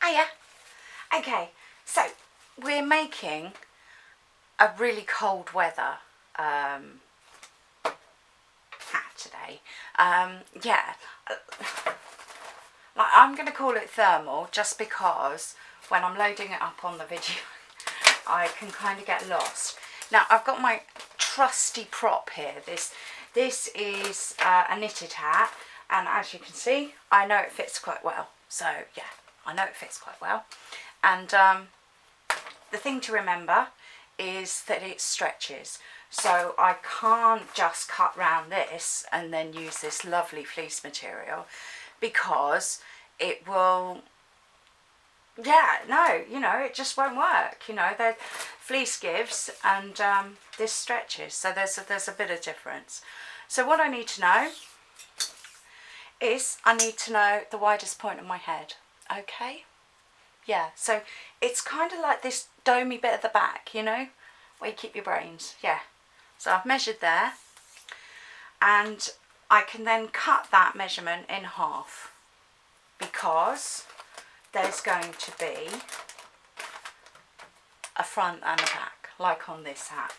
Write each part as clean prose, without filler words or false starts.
Hiya. Okay, so we're making a really cold weather hat today. Yeah, like I'm going to call it thermal just because when I'm loading it up on the video I can kind of get lost. Now I've got my trusty prop here. This is a knitted hat, and as you can see I know it fits quite well. So yeah, I know it fits quite well. And the thing to remember is that it stretches. So I can't just cut round this and then use this lovely fleece material, because it will, yeah, no, you know, it just won't work. You know, the fleece gives and this stretches. So there's a bit of difference. So what I need to know is I need to know the widest point of my head. Okay? Yeah, so it's kind of like this domey bit at the back, you know, where you keep your brains. Yeah. So I've measured there, and I can then cut that measurement in half, because there's going to be a front and a back, like on this hat.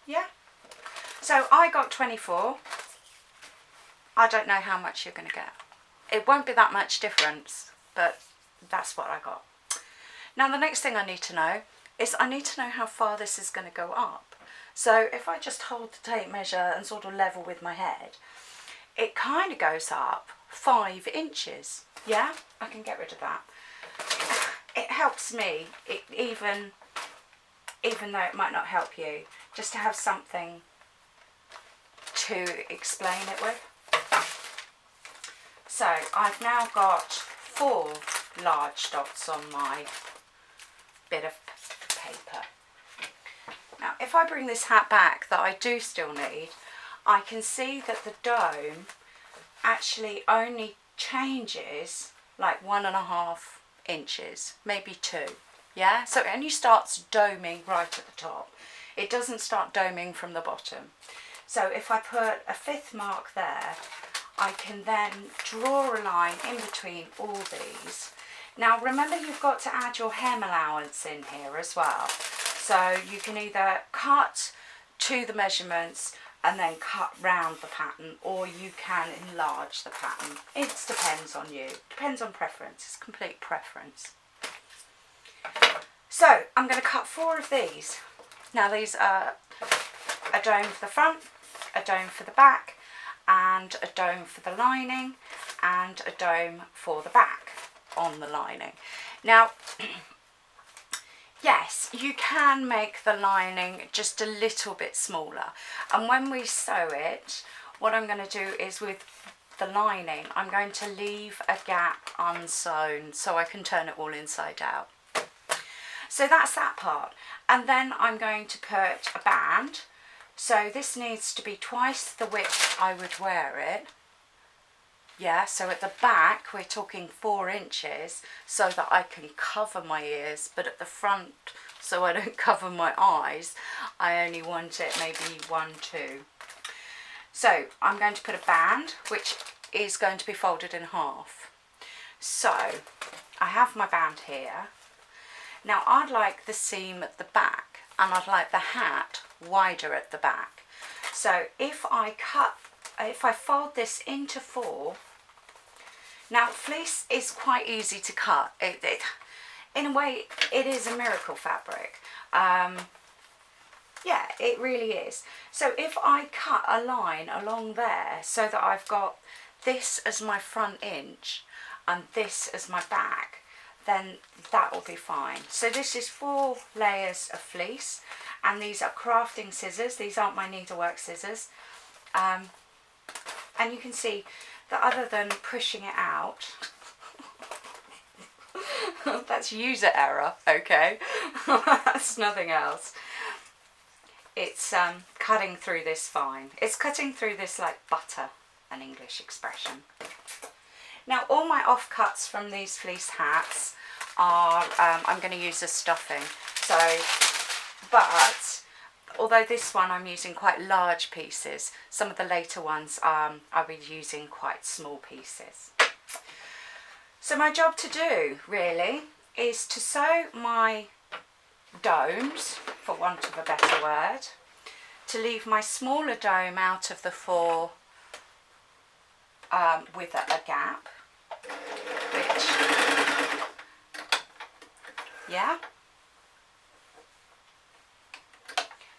Yeah. So I got 24. I don't know how much you're going to get. It won't be that much difference, but that's what I got. Now the next thing I need to know is I need to know how far this is going to go up. So if I just hold the tape measure and sort of level with my head, it kind of goes up 5 inches. Yeah, I can get rid of that. It helps me, even though it might not help you, just to have something to explain it with. So I've now got 4 large dots on my bit of paper. Now if I bring this hat back that I do still need, I can see that the dome actually only changes like 1.5 inches, maybe 2. Yeah, so it only starts doming right at the top. It doesn't start doming from the bottom. So if I put a 5th mark there, I can then draw a line in between all these. Now remember, you've got to add your hem allowance in here as well. So you can either cut to the measurements and then cut round the pattern, or you can enlarge the pattern. It depends on you. Depends on preference. It's complete preference. So I'm going to cut 4 of these. Now these are a dome for the front, a dome for the back, and a dome for the lining, and a dome for the back on the lining. Now yes, you can make the lining just a little bit smaller, and when we sew it, what I'm going to do is with the lining I'm going to leave a gap unsewn so I can turn it all inside out. So that's that part, and then I'm going to put a band. So this needs to be twice the width I would wear it. Yeah, so at the back we're talking 4 inches so that I can cover my ears, but at the front, so I don't cover my eyes, I only want it maybe 1, 2. So I'm going to put a band which is going to be folded in half. So I have my band here. Now I'd like the seam at the back, and I'd like the hat wider at the back. So if I fold this into 4, now fleece is quite easy to cut. In a way, it is a miracle fabric. Yeah, it really is. So if I cut a line along there so that I've got this as my front inch and this as my back, then that will be fine. So this is 4 layers of fleece, and these are crafting scissors. These aren't my needlework scissors. And you can see that other than pushing it out, that's user error, okay? That's nothing else. It's cutting through this fine. It's cutting through this like butter, an English expression. Now all my offcuts from these fleece hats are, I'm going to use as stuffing. So, but although this one I'm using quite large pieces, some of the later ones I'll be using quite small pieces. So my job to do really is to sew my domes, for want of a better word, to leave my smaller dome out of the 4 with a gap, which, yeah,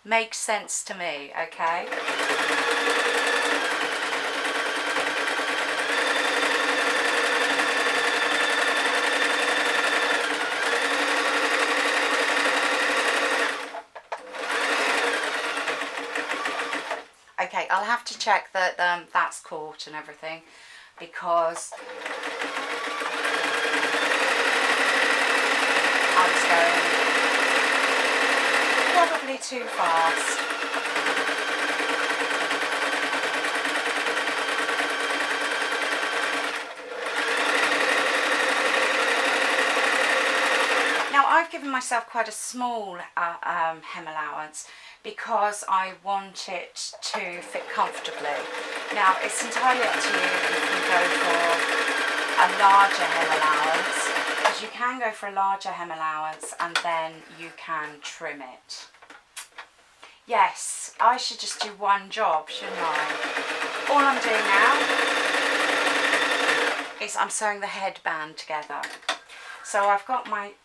makes sense to me, okay? Okay, I'll have to check that that's caught and everything, because I was going probably too fast. Now I've given myself quite a small hem allowance because I want it to fit comfortably. Now it's entirely up to you if you go for a larger hem allowance, because you can go for a larger hem allowance and then you can trim it. Yes, I should just do one job, shouldn't I? All I'm doing now is I'm sewing the headband together. So I've got my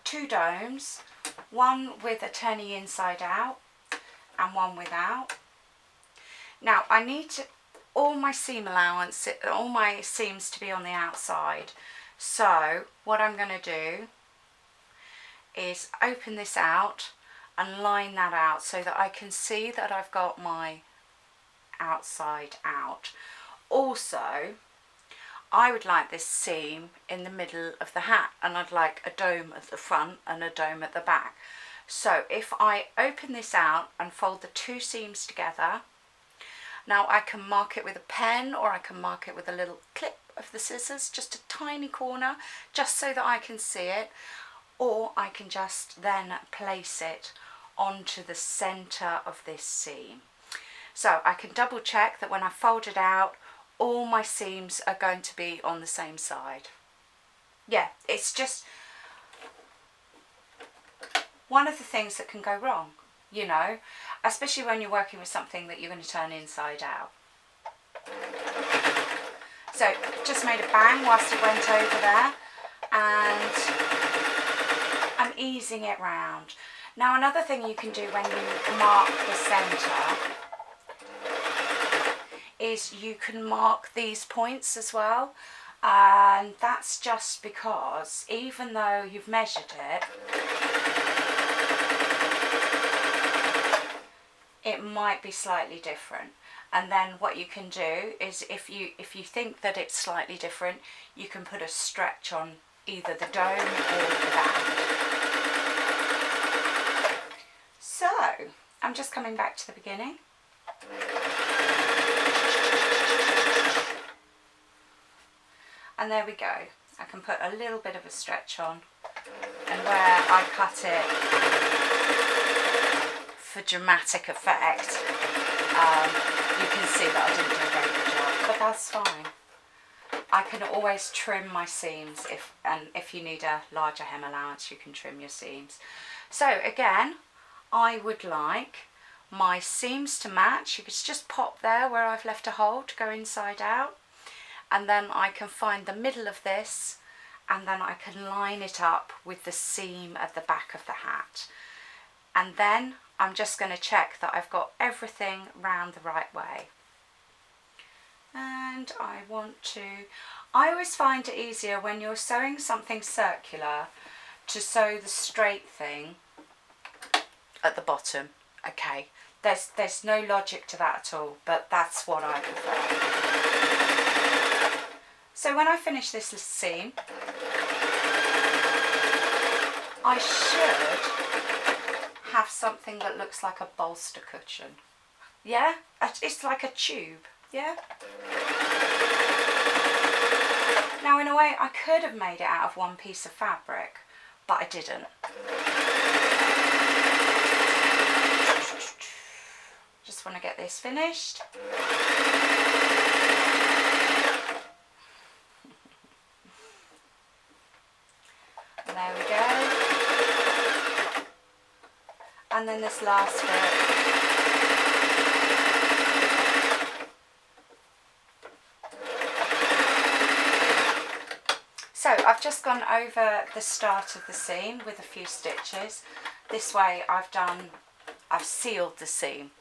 2 domes, one with a turny inside out and one without. Now I need all my seam allowance, all my seams to be on the outside. So what I'm going to do is open this out and line that out so that I can see that I've got my outside out. Also, I would like this seam in the middle of the hat, and I'd like a dome at the front and a dome at the back. So if I open this out and fold the 2 seams together, now I can mark it with a pen, or I can mark it with a little clip of the scissors, just a tiny corner, just so that I can see it, or I can just then place it onto the center of this seam. So I can double check that when I fold it out, all my seams are going to be on the same side. Yeah, it's just one of the things that can go wrong, you know, especially when you're working with something that you're going to turn inside out. So just made a bang whilst it went over there, and I'm easing it round. Now another thing you can do when you mark the centre is you can mark these points as well, and that's just because even though you've measured it, it might be slightly different. And then what you can do is if you think that it's slightly different, you can put a stretch on either the dome or the back. So I'm just coming back to the beginning. And there we go. I can put a little bit of a stretch on, and where I cut it for dramatic effect, you can see that I didn't do a very good job, but that's fine. I can always trim my seams if you need a larger hem allowance, you can trim your seams. So again, I would like my seams to match. You could just pop there where I've left a hole to go inside out, and then I can find the middle of this, and then I can line it up with the seam at the back of the hat. And then I'm just going to check that I've got everything round the right way. And I always find it easier when you're sewing something circular to sew the straight thing at the bottom. Okay, there's no logic to that at all, but that's what I prefer. So when I finish this seam, I should have something that looks like a bolster cushion. Yeah, it's like a tube. Yeah. Now in a way I could have made it out of one piece of fabric, but I didn't. Just want to get this finished. There we go. And then this last bit. So I've just gone over the start of the seam with a few stitches. This way I've sealed the seam.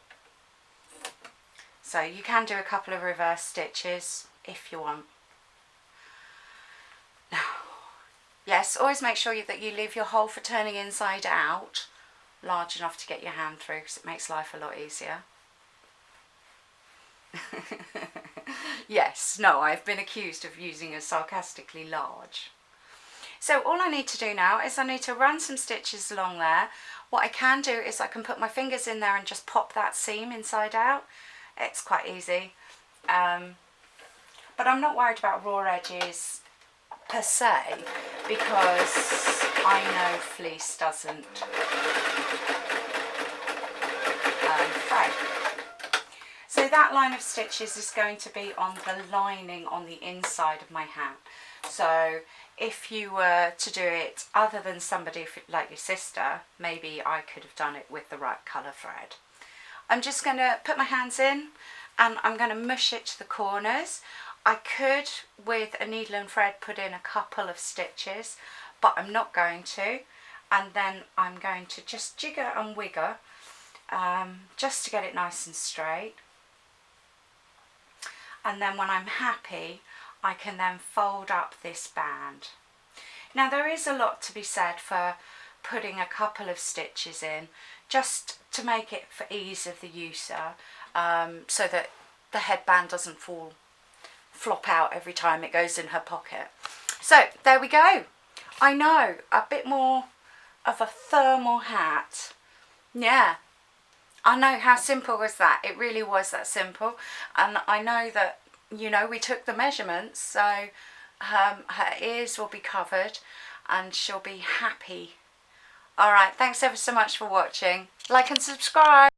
So you can do a couple of reverse stitches if you want. Now, yes, always make sure that you leave your hole for turning inside out large enough to get your hand through, because it makes life a lot easier. Yes, no, I've been accused of using a sarcastically large. So all I need to do now is I need to run some stitches along there. What I can do is I can put my fingers in there and just pop that seam inside out. It's quite easy. But I'm not worried about raw edges per se, because I know fleece doesn't fray. So that line of stitches is going to be on the lining on the inside of my hat. So if you were to do it other than somebody like your sister, maybe I could have done it with the right colour thread. I'm just going to put my hands in and I'm going to mush it to the corners. I could, with a needle and thread, put in a couple of stitches, but I'm not going to. And then I'm going to just jigger and wigger just to get it nice and straight. And then when I'm happy, I can then fold up this band. Now there is a lot to be said for putting a couple of stitches in, just to make it for ease of the user, so that the headband doesn't flop out every time it goes in her pocket. So there we go. I know, a bit more of a thermal hat. Yeah, I know, how simple was that? It really was that simple. And I know that, you know, we took the measurements, so her ears will be covered and she'll be happy. Alright, thanks ever so much for watching. Like and subscribe.